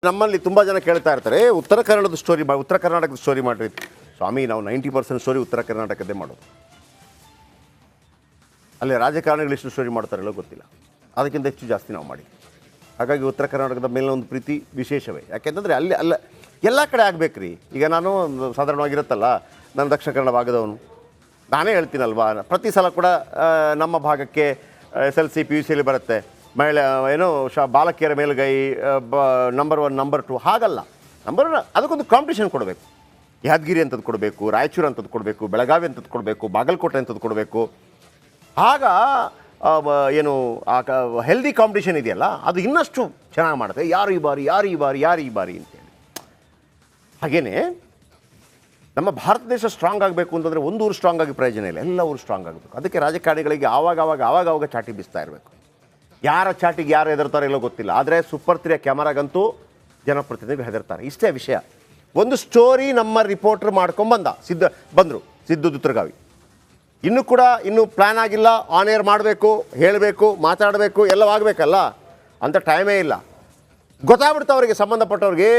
ನಮ್ಮಲ್ಲಿ ತುಂಬ ಜನ ಕೇಳ್ತಾ ಇರ್ತಾರೆ ಉತ್ತರ ಕನ್ನಡದ ಸ್ಟೋರಿ ಉತ್ತರ ಕರ್ನಾಟಕದ ಸ್ಟೋರಿ ಮಾಡಿರಿ ಸ್ವಾಮಿ. ನಾವು 90% ಸ್ಟೋರಿ ಉತ್ತರ ಕರ್ನಾಟಕದ್ದೇ ಮಾಡೋದು. ಅಲ್ಲಿ ರಾಜಕಾರಣಿಗಳು ಎಷ್ಟು ಸ್ಟೋರಿ ಮಾಡ್ತಾರೆಲ್ಲೋ ಗೊತ್ತಿಲ್ಲ, ಅದಕ್ಕಿಂತ ಹೆಚ್ಚು ಜಾಸ್ತಿ ನಾವು ಮಾಡಿ. ಹಾಗಾಗಿ ಉತ್ತರ ಕರ್ನಾಟಕದ ಮೇಲೆ ಒಂದು ಪ್ರೀತಿ ವಿಶೇಷವೇ. ಯಾಕೆಂತಂದರೆ ಅಲ್ಲಿ ಎಲ್ಲ ಕಡೆ ಆಗಬೇಕು ರೀ. ಈಗ ನಾನು ಸಾಧಾರಣವಾಗಿರುತ್ತಲ್ಲ, ನಾನು ದಕ್ಷಿಣ ಕನ್ನಡ ಭಾಗದವನು, ನಾನೇ ಹೇಳ್ತೀನಲ್ವಾ, ಪ್ರತಿ ಸಲ ಕೂಡ ನಮ್ಮ ಭಾಗಕ್ಕೆ SLC PUCಯಲ್ಲಿ ಬರುತ್ತೆ ಮಹಿಳೆ ಏನೋ ಬಾಲಕಿಯರ ಮೇಲುಗೈ ನಂಬರ್ 1 ನಂಬರ್ 2 ಹಾಗಲ್ಲ. ಅದಕ್ಕೊಂದು ಕಾಂಪಿಟೇಷನ್ ಕೊಡಬೇಕು. ಯಾದಗಿರಿ ಅಂಥದ್ದು ಕೊಡಬೇಕು, ರಾಯಚೂರು ಅಂಥದ್ದು ಕೊಡಬೇಕು, ಬೆಳಗಾವಿ ಅಂಥದ್ದು ಕೊಡಬೇಕು, ಬಾಗಲಕೋಟೆ ಅಂಥದ್ದು ಕೊಡಬೇಕು. ಆಗ ಏನು ಹೆಲ್ದಿ ಕಾಂಪಿಟೇಷನ್ ಇದೆಯಲ್ಲ, ಅದು ಇನ್ನಷ್ಟು ಚೆನ್ನಾಗಿ ಮಾಡುತ್ತೆ. ಯಾರು ಈ ಬಾರಿ ಅಂತೇಳಿ. ಹಾಗೆಯೇ ನಮ್ಮ ಭಾರತ ದೇಶ ಸ್ಟ್ರಾಂಗ್ ಆಗಬೇಕು ಅಂತಂದರೆ ಒಂದು ಊರು ಸ್ಟ್ರಾಂಗ್ ಆಗಿ ಪ್ರಯೋಜನ ಇಲ್ಲ, ಎಲ್ಲ ಊರು ಸ್ಟ್ರಾಂಗ್ ಆಗಬೇಕು. ಅದಕ್ಕೆ ರಾಜಕಾರಣಿಗಳಿಗೆ ಆವಾಗ ಚಾಟಿ ಬೀಸ್ತಾ ಇರಬೇಕು. ಯಾರ ಚಾಟಿಗೆ ಯಾರು ಹೆದರ್ತಾರೆ ಇಲ್ಲೋ ಗೊತ್ತಿಲ್ಲ, ಆದರೆ ಸೂಪರ್ 3 ಕ್ಯಾಮರಾಗಂತೂ ಜನಪ್ರತಿನಿಧಿಗಳು ಹೆದರ್ತಾರೆ. ಇಷ್ಟೇ ವಿಷಯ. ಒಂದು ಸ್ಟೋರಿ ನಮ್ಮ ರಿಪೋರ್ಟರ್ ಬಂದರು ಸಿದ್ದು ದುತ್ರಗಾವಿ. ಇನ್ನೂ ಪ್ಲ್ಯಾನ್ ಆಗಿಲ್ಲ. ಆನ್ ಏರ್ ಮಾಡಬೇಕು, ಹೇಳಬೇಕು, ಮಾತಾಡಬೇಕು, ಎಲ್ಲವಾಗಬೇಕಲ್ಲ, ಅಂಥ ಟೈಮೇ ಇಲ್ಲ. ಗೊತ್ತಾಗ್ಬಿಡ್ತು ಅವರಿಗೆ, ಸಂಬಂಧಪಟ್ಟವ್ರಿಗೆ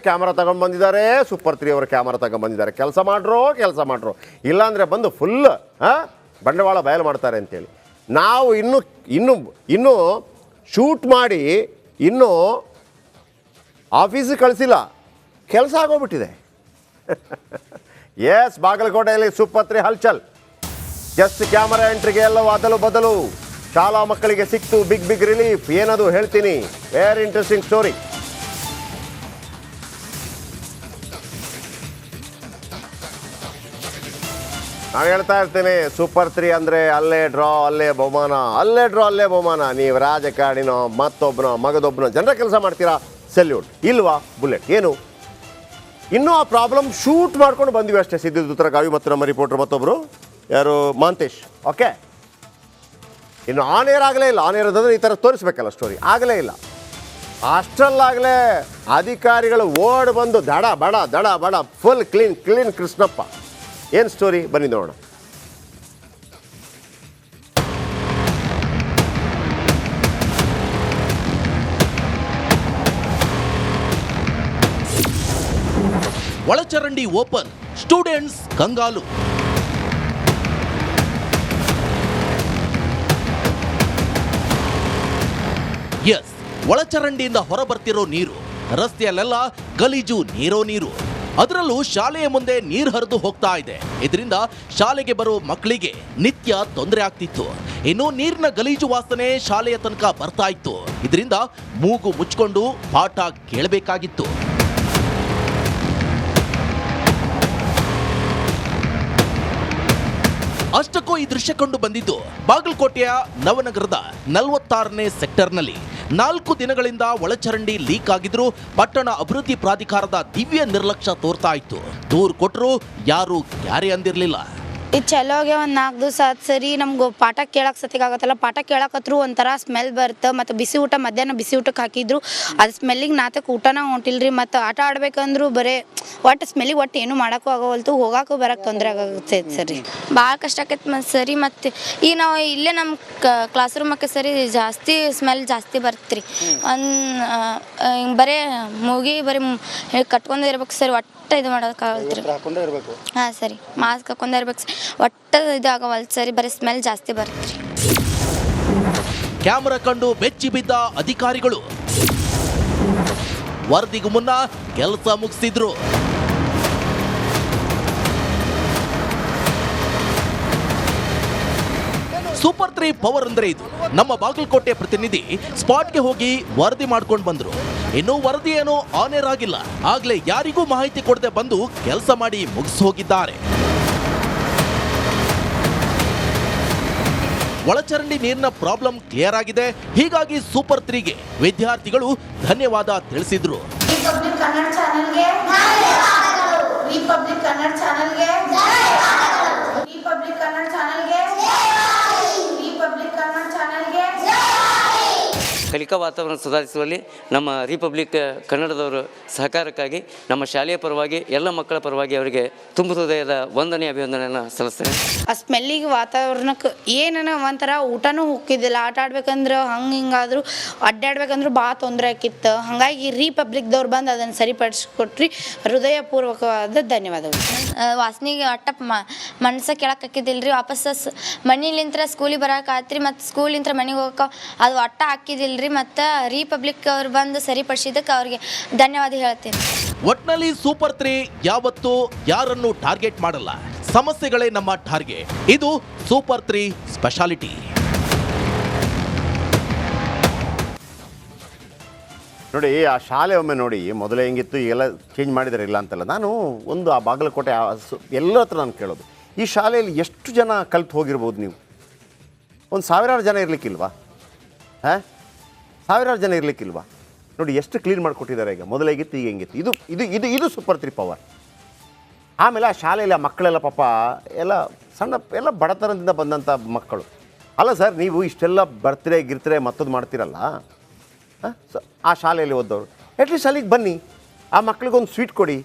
ಕ್ಯಾಮ್ರಾ ತಗೊಂಡು ಬಂದಿದ್ದಾರೆ, ಸೂಪರ್ 3 ಅವರ ಕ್ಯಾಮ್ರಾ ತಗೊಂಡು ಬಂದಿದ್ದಾರೆ, ಕೆಲಸ ಮಾಡ್ರೋ ಇಲ್ಲಾಂದರೆ ಬಂದು ಫುಲ್ ಬಂಡವಾಳ ಬಯಲು ಮಾಡ್ತಾರೆ ಅಂತೇಳಿ. ನಾವು ಇನ್ನೂ ಶೂಟ್ ಮಾಡಿ ಇನ್ನೂ ಆಫೀಸಿಗೆ ಕಳಿಸಿಲ್ಲ, ಕೆಲಸ ಆಗೋಗ್ಬಿಟ್ಟಿದೆ. ಎಸ್, ಬಾಗಲಕೋಟೆಯಲ್ಲಿ ಸೂಪರ್ 3 ಹಲ್ಚಲ್. ಜಸ್ಟ್ ಕ್ಯಾಮರಾ ಎಂಟ್ರಿಗೆ ಎಲ್ಲವೂ ಅದಲು ಬದಲು. ಶಾಲಾ ಮಕ್ಕಳಿಗೆ ಸಿಕ್ತು ಬಿಗ್ ರಿಲೀಫ್. ಏನದು ಹೇಳ್ತೀನಿ, ವೆರಿ ಇಂಟ್ರೆಸ್ಟಿಂಗ್ ಸ್ಟೋರಿ. ನಾನು ಹೇಳ್ತಾ ಇರ್ತೀನಿ, ಸೂಪರ್ 3 ಅಂದರೆ ಅಲ್ಲೇ ಡ್ರಾ ಅಲ್ಲೇ ಬಹುಮಾನ. ನೀವು ರಾಜಕಾರಣಿನೋ ಮತ್ತೊಬ್ಬನೋ ಮಗದೊಬ್ಬನೋ ಜನರ ಕೆಲಸ ಮಾಡ್ತೀರಾ, ಸೆಲ್ಯೂಟ್. ಇಲ್ವಾ ಬುಲೆಟ್. ಏನು ಇನ್ನೂ ಆ ಪ್ರಾಬ್ಲಮ್ ಶೂಟ್ ಮಾಡ್ಕೊಂಡು ಬಂದ್ವಿ ಅಷ್ಟೇ. ಸಿದ್ದು ದುತ್ರಗಾವಿ ಮತ್ತು ನಮ್ಮ ರಿಪೋರ್ಟರ್ ಮತ್ತೊಬ್ಬರು ಯಾರು ಮಾಂತೇಶ್. ಓಕೆ, ಇನ್ನು ಆನ್ ಏರ್ ಆಗಲೇ ಇಲ್ಲ. ಆನ್ ಏರ್ ಅದಂದರೆ ಈ ಥರ ತೋರಿಸ್ಬೇಕಲ್ಲ ಸ್ಟೋರಿ, ಆಗಲೇ ಇಲ್ಲ. ಅಷ್ಟರಲ್ಲಾಗಲೇ ಅಧಿಕಾರಿಗಳು ಓಡ್ ಬಂದು ದಡ ಬಡ ಫುಲ್ ಕ್ಲೀನ್ ಕೃಷ್ಣಪ್ಪ. ಏನು ಸ್ಟೋರಿ ಬನ್ನಿ ನೋಡೋಣ. ಒಳಚರಂಡಿ ಓಪನ್, ಸ್ಟೂಡೆಂಟ್ಸ್ ಕಂಗಾಲು. ಎಸ್, ಒಳಚರಂಡಿಯಿಂದ ಹೊರಬರ್ತಿರೋ ನೀರು, ರಸ್ತೆಯಲ್ಲೆಲ್ಲ ಗಲೀಜು ನೀರು. ಅದರಲ್ಲೂ ಶಾಲೆಯ ಮುಂದೆ ನೀರು ಹರಿದು ಹೋಗ್ತಾ ಇದೆ. ಇದರಿಂದ ಶಾಲೆಗೆ ಬರೋ ಮಕ್ಕಳಿಗೆ ನಿತ್ಯ ತೊಂದರೆ ಆಗ್ತಿತ್ತು. ಇನ್ನು ನೀರಿನ ಗಲೀಜು ವಾಸನೆ ಶಾಲೆಯ ತನಕ ಬರ್ತಾ ಇತ್ತು. ಇದರಿಂದ ಮೂಗು ಮುಚ್ಕೊಂಡು ಪಾಠ ಕೇಳಬೇಕಾಗಿತ್ತು. ಅಷ್ಟಕ್ಕೂ ಈ ದೃಶ್ಯ ಕಂಡು ಬಂದಿದ್ದು ಬಾಗಲಕೋಟೆಯ ನವನಗರದ 46ನೇ ಸೆಕ್ಟರ್ನಲ್ಲಿ. 4 ದಿನಗಳಿಂದ ಒಳಚರಂಡಿ ಲೀಕ್ ಆಗಿದ್ರು ಪಟ್ಟಣ ಅಭಿವೃದ್ಧಿ ಪ್ರಾಧಿಕಾರದ ದಿವ್ಯ ನಿರ್ಲಕ್ಷ್ಯ ತೋರ್ತಾ ಇತ್ತು. ದೂರು ಕೊಟ್ಟರು ಯಾರು ಕ್ಯಾರೆ ಅಂದಿರಲಿಲ್ಲ. ಇದು ಚಲೋಗೆ ಒಂದು 4 ದಿವಸ ಆದ ಸರಿ ನಮ್ಗೆ ಪಾಠ ಕೇಳಕ್ಕೆ ಸತಿಗಾಗತ್ತಲ್ಲ. ಪಾಠ ಕೇಳಕತ್ರು ಒಂಥರ ಸ್ಮೆಲ್ ಬರುತ್ತೆ. ಮತ್ತು ಬಿಸಿ ಊಟ ಮಧ್ಯಾಹ್ನ ಬಿಸಿ ಊಟಕ್ಕೆ ಹಾಕಿದ್ರು, ಅದು ಸ್ಮೆಲ್ಲಿಗೆ ನಾತಕ್ಕೆ ಊಟನ ಹೊಂಟಿಲ್ರಿ. ಮತ್ತು ಆಟ ಆಡ್ಬೇಕಂದ್ರು ಬರೀ ಸ್ಮೆಲ್ಲಿಗೆ ಏನು ಮಾಡೋಕ್ಕೂ ಆಗೋವಲ್ತು, ಹೋಗೋಕ್ಕೂ ಬರೋಕ್ಕೆ ತೊಂದರೆ ಆಗುತ್ತೆ ಸರಿ. ಭಾಳ ಕಷ್ಟ ಆಕೈತೆ ಮತ್ತು ಸರಿ. ಮತ್ತು ಈಗ ನಾವು ಇಲ್ಲೇ ನಮ್ಮ ಕ್ಲಾಸ್ ರೂಮಕ್ಕೆ ಸರಿ ಜಾಸ್ತಿ ಸ್ಮೆಲ್ ಜಾಸ್ತಿ ಬರುತ್ತೆ ರೀ. ಬರೀ ಮೂಗಿ ಬರೀ ಕಟ್ಕೊಂಡೇ ಇರ್ಬೇಕು ಸರಿ. ಒಟ್ಟು ಇದು ಮಾಡೋಕ್ಕಾಗಲ್ತ್ರಿ. ಹಾಂ ಸರಿ, ಮಾಸ್ಕ್ ಹಾಕೊಂಡೇ ಇರ್ಬೇಕು ಸರಿ. ಒಟ್ಟು ಇದಾಗವಲ್ತು ಸರಿ, ಬರೀ ಸ್ಮೆಲ್ ಜಾಸ್ತಿ ಬರುತ್ತೆ ರೀ. ಕ್ಯಾಮರಾ ಕಂಡು ಬೆಚ್ಚಿ ಬಿದ್ದ ಅಧಿಕಾರಿಗಳು ವರದಿಗೂ ಮುನ್ನ ಕೆಲಸ ಮುಗಿಸಿದ್ರು. ಸೂಪರ್ 3 ಪವರ್ ಅಂದ್ರೆ ಇದು. ನಮ್ಮ ಬಾಗಲಕೋಟೆ ಪ್ರತಿನಿಧಿ ಸ್ಪಾಟ್ಗೆ ಹೋಗಿ ವರದಿ ಮಾಡ್ಕೊಂಡು ಬಂದ್ರು. ಇನ್ನು ವರದಿ ಏನೋ ಆನ್ ಏರ್ ಆಗಿಲ್ಲ, ಆಗ್ಲೇ ಯಾರಿಗೂ ಮಾಹಿತಿ ಕೊಡದೆ ಬಂದು ಕೆಲಸ ಮಾಡಿ ಮುಗಿಸಿ ಹೋಗಿದ್ದಾರೆ. ಒಳಚರಂಡಿ ನೀರಿನ ಪ್ರಾಬ್ಲಮ್ ಕ್ಲಿಯರ್ ಆಗಿದೆ. ಹೀಗಾಗಿ ಸೂಪರ್ 3ಗೆ ವಿದ್ಯಾರ್ಥಿಗಳು ಧನ್ಯವಾದ ತಿಳಿಸಿದ್ರು. ಕಲಿಕಾ ವಾತಾವರಣ ಸುಧಾರಿಸುವಲ್ಲಿ ನಮ್ಮ ರಿಪಬ್ಲಿಕ್ ಕನ್ನಡದವರು ಸಹಕಾರಕ್ಕಾಗಿ ನಮ್ಮ ಶಾಲೆಯ ಪರವಾಗಿ ಎಲ್ಲ ಮಕ್ಕಳ ಪರವಾಗಿ ಅವರಿಗೆ ತುಂಬ ಹೃದಯದ ವಂದನೆ ಅಭಿವಂದನೆಯನ್ನು ಸಲ್ಲಿಸ್ತೇನೆ. ಆ ಸ್ಮೆಲ್ಲಿಗೆ ವಾತಾವರಣಕ್ಕೆ ಏನನ ಒಂಥರ ಊಟನೂ ಹೋಗಿದ್ದಿಲ್ಲ. ಆಟ ಆಡ್ಬೇಕಂದ್ರೆ ಹಂಗೆ ಹಿಂಗಾದ್ರು ಅಡ್ಡಾಡ್ಬೇಕಂದ್ರೆ ಭಾಳ ತೊಂದರೆ ಆಕಿತ್ತು. ಹಾಗಾಗಿ ರಿಪಬ್ಲಿಕ್ದವ್ರು ಬಂದು ಅದನ್ನು ಸರಿಪಡಿಸ್ಕೊಟ್ರಿ. ಹೃದಯಪೂರ್ವಕವಾದ ಧನ್ಯವಾದಗಳು. ವಾಸನಿಗೆ ಒಟ್ಟ ಮನ್ಸ ಕೆಳಕ್ಕೆ ಹಾಕಿದಿಲ್ರಿ. ವಾಪಸ್ ಮನಿಲಿಂತ್ರ ಸ್ಕೂಲಿಗೆ ಬರಕ್ಕೆ ಆತ್ರಿ, ಮತ್ತು ಸ್ಕೂಲಿಂತ್ರ ಮನೆಗೆ ಹೋಗಕ್ಕೆ ಅದು ಒಟ್ಟ ಹಾಕಿದಿಲ್ರಿ. ಮತ್ತು ರಿಪಬ್ಲಿಕ್ ಅವ್ರು ಬಂದು ಸರಿಪಡಿಸಿದ್ದಕ್ಕೆ ಅವ್ರಿಗೆ ಧನ್ಯವಾದ ಹೇಳ್ತೀನಿ. ಒಟ್ನಲ್ಲಿ ಸೂಪರ್ 3 ಯಾವತ್ತೂ ಯಾರನ್ನು ಟಾರ್ಗೆಟ್ ಮಾಡಲ್ಲ, ಸಮಸ್ಯೆಗಳೇ ನಮ್ಮ ಟಾರ್ಗೆಟ್. ಇದು ಸೂಪರ್ 3 ಸ್ಪೆಷಾಲಿಟಿ. ನೋಡಿ ಆ ಶಾಲೆ ಒಮ್ಮೆ ನೋಡಿ, ಮೊದಲೇ ಹೆಂಗಿತ್ತು ಈಗೆಲ್ಲ ಚೇಂಜ್ ಮಾಡಿದ್ದಾರೆ, ಇಲ್ಲ ಅಂತಲ್ಲ. ನಾನು ಒಂದು ಆ ಬಾಗಲಕೋಟೆ ಎಲ್ಲರ ಹತ್ರ ನಾನು ಕೇಳೋದು, ಈ ಶಾಲೆಯಲ್ಲಿ ಎಷ್ಟು ಜನ ಕಲ್ತು ಹೋಗಿರ್ಬೋದು ನೀವು? ಒಂದು ಸಾವಿರಾರು ಜನ ಇರಲಿಕ್ಕಿಲ್ವಾ? ಹಾಂ, ಸಾವಿರಾರು ಜನ ಇರಲಿಕ್ಕಿಲ್ವಾ? ನೋಡಿ ಎಷ್ಟು ಕ್ಲೀನ್ ಮಾಡಿಕೊಟ್ಟಿದ್ದಾರೆ. ಈಗ ಮೊದಲೇಗಿತ್ತು, ಈಗ ಹೆಂಗಿತ್ತು. ಇದು ಇದು ಇದು ಇದು ಸೂಪರ್ 3 ಪವರ್. ಆಮೇಲೆ ಆ ಶಾಲೆಯಲ್ಲಿ ಆ ಮಕ್ಕಳೆಲ್ಲ ಪಾಪ ಎಲ್ಲ ಸಣ್ಣ ಎಲ್ಲ ಬಡತನದಿಂದ ಬಂದಂಥ ಮಕ್ಕಳು. ಅಲ್ಲ ಸರ್, ನೀವು ಇಷ್ಟೆಲ್ಲ ಬರ್ತ್ಡೇ ಗಿರ್ತ್ರೆ ಮತ್ತೊಂದು ಮಾಡ್ತೀರಲ್ಲ, ಆ ಶಾಲೆಯಲ್ಲಿ ಓದೋರು ಅಟ್ಲೀಸ್ಟ್ ಅಲ್ಲಿಗೆ ಬನ್ನಿ, ಆ ಮಕ್ಳಿಗೊಂದು ಸ್ವೀಟ್ ಕೊಡಿ,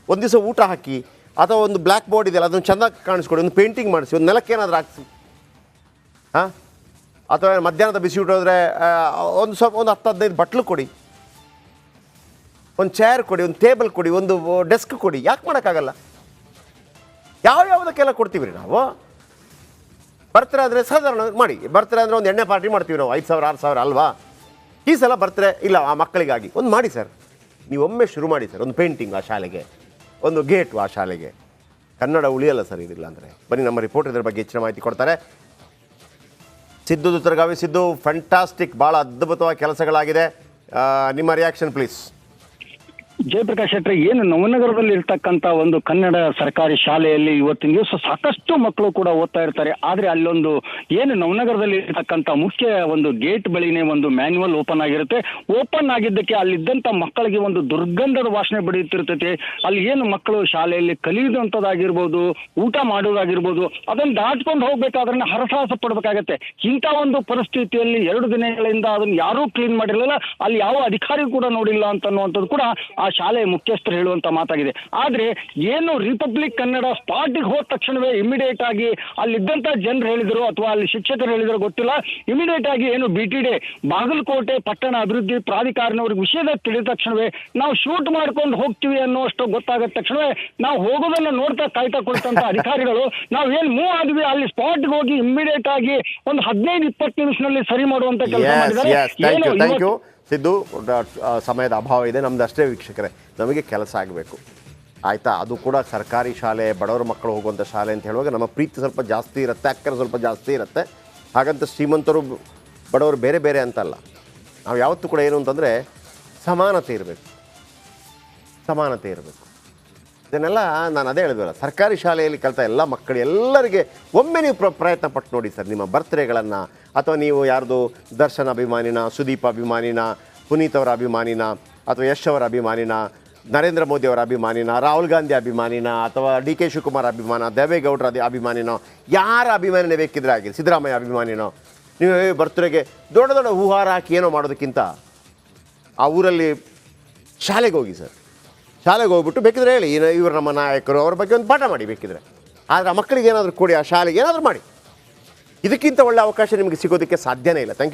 ಒಂದು ದಿವಸ ಊಟ ಹಾಕಿ, ಅಥವಾ ಒಂದು ಬ್ಲ್ಯಾಕ್ ಬೋರ್ಡ್ ಇದೆಯಲ್ಲ ಅದನ್ನು ಚೆಂದಾಗಿ ಕಾಣಿಸ್ಕೊಡಿ, ಒಂದು ಪೇಂಟಿಂಗ್ ಮಾಡಿಸಿ, ಒಂದು ನೆಲಕ್ಕೆ ಏನಾದರೂ ಹಾಕ್ಸಿ. ಹಾಂ, ಅಥವಾ ಮಧ್ಯಾಹ್ನದ ಬಿಸಿ ಊಟ ಹೋದರೆ ಒಂದು ಸ್ವಲ್ಪ ಒಂದು 10-15 ಬಟ್ಲು ಕೊಡಿ, ಒಂದು ಚೇರ್ ಕೊಡಿ, ಒಂದು ಟೇಬಲ್ ಕೊಡಿ, ಒಂದು ಡೆಸ್ಕ್ ಕೊಡಿ. ಯಾಕೆ ಮಾಡೋಕ್ಕಾಗಲ್ಲ? ಯಾವುದಕ್ಕೆಲ್ಲ ಕೊಡ್ತೀವಿ ರೀ ನಾವು. ಬರ್ತ್ಡೇ ಆದರೆ ಸಾಧಾರಣ ಮಾಡಿ, ಬರ್ತ್ಡೇ ಅಂದರೆ ಒಂದು ಎಣ್ಣೆ ಪಾರ್ಟಿ ಮಾಡ್ತೀವಿ ನಾವು, 5,000-6,000 ಅಲ್ವಾ? ಈ ಸಲ ಬರ್ತ್ಡೇ ಇಲ್ಲ, ಆ ಮಕ್ಕಳಿಗಾಗಿ ಒಂದು ಮಾಡಿ ಸರ್. ನೀವು ಒಮ್ಮೆ ಶುರು ಮಾಡಿ ಸರ್, ಒಂದು ಪೇಂಟಿಂಗ್ ಆ ಶಾಲೆಗೆ, ಒಂದು ಗೇಟು ಆ ಶಾಲೆಗೆ. ಕನ್ನಡ ಉಳಿಯಲ್ಲ ಸರ್ ಇದಿಲ್ಲ ಅಂದರೆ. ಬನ್ನಿ, ನಮ್ಮ ರಿಪೋರ್ಟ್ ಇದ್ರ ಬಗ್ಗೆ ಹೆಚ್ಚಿನ ಮಾಹಿತಿ ಕೊಡ್ತಾರೆ. ಸಿದ್ದು ದುತ್ತರಗಾವಿ. ಸಿದ್ದು, ಫ್ಯಾಂಟಾಸ್ಟಿಕ್, ಭಾಳ ಅದ್ಭುತವಾಗಿ ಕೆಲಸಗಳಾಗಿದೆ. ನಿಮ್ಮ ರಿಯಾಕ್ಷನ್ ಪ್ಲೀಸ್. ಜಯಪ್ರಕಾಶ್ ಶೆಟ್ಟಿ, ಏನು ನವನಗರದಲ್ಲಿ ಇರ್ತಕ್ಕಂಥ ಒಂದು ಕನ್ನಡ ಸರ್ಕಾರಿ ಶಾಲೆಯಲ್ಲಿ ಇವತ್ತಿನ ದಿವಸ ಸಾಕಷ್ಟು ಮಕ್ಕಳು ಕೂಡ ಓದ್ತಾ ಇರ್ತಾರೆ. ಆದರೆ ಅಲ್ಲೊಂದು ಏನು ನವನಗರದಲ್ಲಿ ಇರ್ತಕ್ಕಂಥ ಮುಖ್ಯ ಒಂದು ಗೇಟ್ ಬಳಿನೇ ಒಂದು ಮ್ಯಾನ್ಯುವಲ್ ಓಪನ್ ಆಗಿರುತ್ತೆ. ಓಪನ್ ಆಗಿದ್ದಕ್ಕೆ ಅಲ್ಲಿದ್ದಂಥ ಮಕ್ಕಳಿಗೆ ಒಂದು ದುರ್ಗಂಧದ ವಾಸನೆ ಬಡಿಯುತ್ತಿರ್ತೈತೆ. ಅಲ್ಲಿ ಏನು ಮಕ್ಕಳು ಶಾಲೆಯಲ್ಲಿ ಕಲಿಯುವಂಥದ್ದಾಗಿರ್ಬೋದು, ಊಟ ಮಾಡೋದಾಗಿರ್ಬೋದು, ಅದನ್ನು ದಾಟ್ಕೊಂಡು ಹೋಗ್ಬೇಕಾದ್ರೆ ಹರಸಾಹಸ ಪಡಬೇಕಾಗತ್ತೆ. ಇಂಥ ಒಂದು ಪರಿಸ್ಥಿತಿಯಲ್ಲಿ 2 ದಿನಗಳಿಂದ ಅದನ್ನು ಯಾರೂ ಕ್ಲೀನ್ ಮಾಡಿರಲಿಲ್ಲ, ಅಲ್ಲಿ ಯಾವ ಅಧಿಕಾರಿ ಕೂಡ ನೋಡಿಲ್ಲ ಅಂತನ್ನುವಂಥದ್ದು ಕೂಡ ಆ ಶಾಲೆಯ ಮುಖ್ಯಸ್ಥರು ಹೇಳುವಂತ ಮಾತಾಗಿದೆ. ಆದ್ರೆ ಏನು ರಿಪಬ್ಲಿಕ್ ಕನ್ನಡ ಸ್ಪಾಟಿಗೆ ಹೋದ ತಕ್ಷಣವೇ ಇಮಿಡಿಯೇಟ್ ಆಗಿ ಅಲ್ಲಿದ್ದಂತ ಜನರು ಹೇಳಿದ್ರು ಅಥವಾ ಅಲ್ಲಿ ಶಿಕ್ಷಕರು ಹೇಳಿದ್ರು ಗೊತ್ತಿಲ್ಲ, ಇಮಿಡಿಯೇಟ್ ಆಗಿ ಏನು BTD ಬಾಗಲಕೋಟೆ ಪಟ್ಟಣ ಅಭಿವೃದ್ಧಿ ಪ್ರಾಧಿಕಾರನವ್ರಿಗೆ ವಿಷಯದ ತಿಳಿದ ತಕ್ಷಣವೇ ನಾವು ಶೂಟ್ ಮಾಡ್ಕೊಂಡು ಹೋಗ್ತೀವಿ ಅನ್ನೋಷ್ಟು ಗೊತ್ತಾಗದ ತಕ್ಷಣವೇ ನಾವು ಹೋಗೋದನ್ನ ನೋಡ್ತಾ ಕಾಯ್ತಾ ಕೊಡ್ತಂತ ಅಧಿಕಾರಿಗಳು ನಾವು ಏನ್ ಮೂವ್ ಆದ್ವಿ ಅಲ್ಲಿ ಸ್ಪಾಟ್ಗೆ ಹೋಗಿ ಇಮಿಡಿಯೇಟ್ ಆಗಿ ಒಂದು 15-20 ನಿಮಿಷದಲ್ಲಿ ಸರಿ ಮಾಡುವಂತ ಕೆಲಸ ಮಾಡಿದ್ದಾರೆ. ಸಿದ್ದು, ಸಮಯದ ಅಭಾವ ಇದೆ, ನಮ್ದು ಅಷ್ಟೇ ವೀಕ್ಷಕರೇ, ನಮಗೆ ಕೆಲಸ ಆಗಬೇಕು ಆಯಿತಾ. ಅದು ಕೂಡ ಸರ್ಕಾರಿ ಶಾಲೆ, ಬಡವರ ಮಕ್ಕಳು ಹೋಗುವಂಥ ಶಾಲೆ ಅಂತ ಹೇಳುವಾಗ ನಮ್ಮ ಪ್ರೀತಿ ಸ್ವಲ್ಪ ಜಾಸ್ತಿ ಇರುತ್ತೆ, ಅಕ್ಕರೆ ಸ್ವಲ್ಪ ಜಾಸ್ತಿ ಇರುತ್ತೆ. ಹಾಗಂತ ಶ್ರೀಮಂತರು ಬಡವರು ಬೇರೆ ಬೇರೆ ಅಂತಲ್ಲ. ನಾವು ಯಾವತ್ತೂ ಕೂಡ ಏನು ಅಂತಂದರೆ ಸಮಾನತೆ ಇರಬೇಕು, ಸಮಾನತೆ ಇರಬೇಕು. ಇದನ್ನೆಲ್ಲ ನಾನು ಅದೇ ಹೇಳಿದ್ವಲ್ಲ, ಸರ್ಕಾರಿ ಶಾಲೆಯಲ್ಲಿ ಕಲಿತ ಎಲ್ಲ ಮಕ್ಕಳು ಎಲ್ಲರಿಗೆ ಒಮ್ಮೆ ನೀವು ಪ್ರಯತ್ನ ಪಟ್ಟು ನೋಡಿ ಸರ್. ನಿಮ್ಮ ಬರ್ತ್ಡೇಗಳನ್ನು ಅಥವಾ ನೀವು ಯಾರ್ದು ದರ್ಶನ್ ಅಭಿಮಾನಿನ, ಸುದೀಪ್ ಅಭಿಮಾನಿನ, ಪುನೀತ್ ಅವರ ಅಭಿಮಾನಿನ, ಅಥವಾ ಯಶ್ ಅವರ ಅಭಿಮಾನಿನ, ನರೇಂದ್ರ ಮೋದಿ ಅವರ ಅಭಿಮಾನಿನ, ರಾಹುಲ್ ಗಾಂಧಿ ಅಭಿಮಾನಿನ, ಅಥವಾ DK ಶಿವಕುಮಾರ್ ಅಭಿಮಾನ, ದೇವೇಗೌಡರ ಅಭಿಮಾನಿನೋ, ಯಾರ ಅಭಿಮಾನಿನೇ ಬೇಕಿದ್ರೆ ಆಗಿದೆ, ಸಿದ್ದರಾಮಯ್ಯ ಅಭಿಮಾನಿನೋ, ನೀವು ಬರ್ತ್ಡೇಗೆ ದೊಡ್ಡ ದೊಡ್ಡ ಹೂಹಾರ ಹಾಕಿ ಏನೋ ಮಾಡೋದಕ್ಕಿಂತ ಆ ಊರಲ್ಲಿ ಶಾಲೆಗೆ ಹೋಗಿ ಸರ್. ಶಾಲೆಗೆ ಹೋಗ್ಬಿಟ್ಟು ಬೇಕಿದ್ರೆ ಹೇಳಿ, ಇವರು ನಮ್ಮ ನಾಯಕರು, ಅವ್ರ ಬಗ್ಗೆ ಒಂದು ಪಾಠ ಮಾಡಿ ಬೇಕಿದ್ರೆ. ಆದರೆ ಆ ಮಕ್ಕಳಿಗೆ ಏನಾದರೂ ಕೊಡಿ, ಆ ಶಾಲೆಗೆ ಏನಾದರೂ ಮಾಡಿ. ಇದಕ್ಕಿಂತ ಒಳ್ಳೆ ಅವಕಾಶ ನಿಮಗೆ ಸಿಗೋದಕ್ಕೆ ಸಾಧ್ಯನೇ ಇಲ್ಲ. Thank you.